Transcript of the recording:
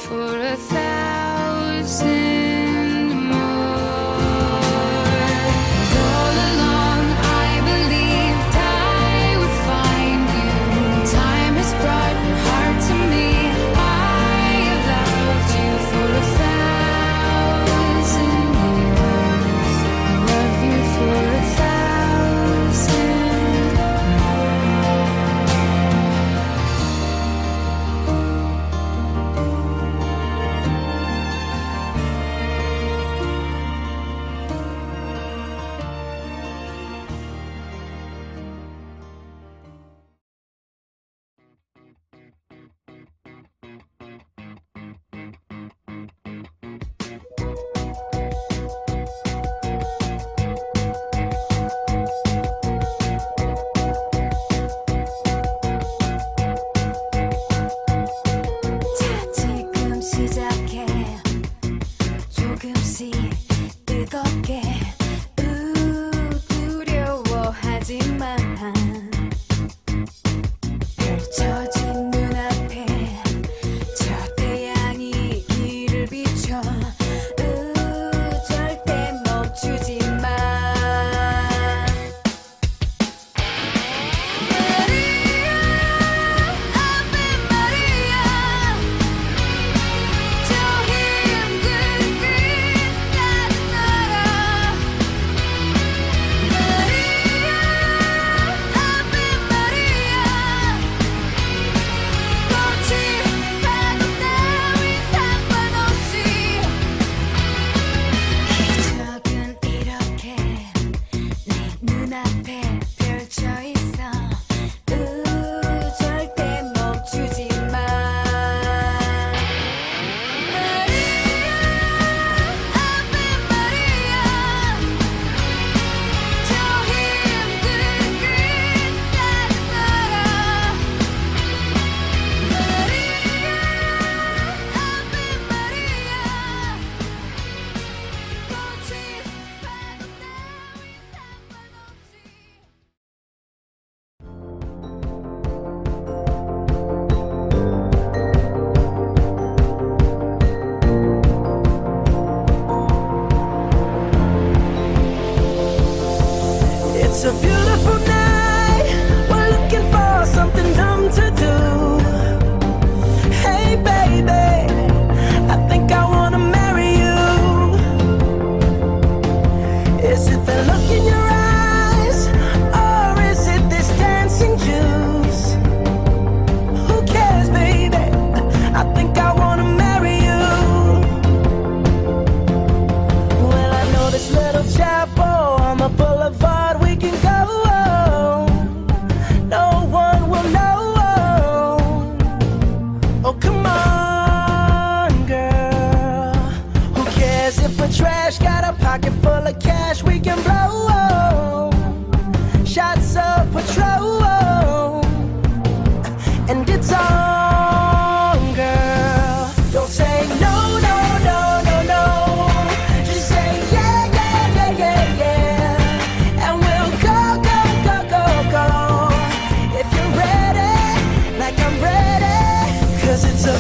for 1,000 more. And all along I believed I would find you. Time has brought your heart to me. I have loved you for 1,000 years. I love you for 1,000 지금 시작해 조금씩 뜨겁게 두려워하지만 펼쳐진 눈앞에 저 태양이 길을 비춰 절대 멈추지 마. 마리아, 아베 마리아, 저 힘든 길 따라 마리아, 아베 마리아, 꽃이 파도 따윈 상관없이 기적은 이렇게 내 눈앞에 펼쳐 있어 절대 멈추지 마. 마리아, 아베 마리아, 저 힘든 길 따라 마리아, 아베 마리아, 꽃이 파도 따윈 상관없이. It's a beautiful night. We're looking for something dumb to do. Hey, baby, I think I wanna marry you. Is it the look in your eyes, or is it this dancing juice? Who cares, baby? I think I wanna marry you. Well, I know this little chapel on the boulevard we can go. No one will know. Oh, come on, girl. Who cares if we're trash? Got a pocket full of cash we can blow. Shots of Patrol, and it's on, girl. Don't say no, no, no, no, no. Just say yeah, yeah, yeah, yeah, yeah. And we'll go, go, go, go, go. If you're ready, like I'm ready. 'Cause it's a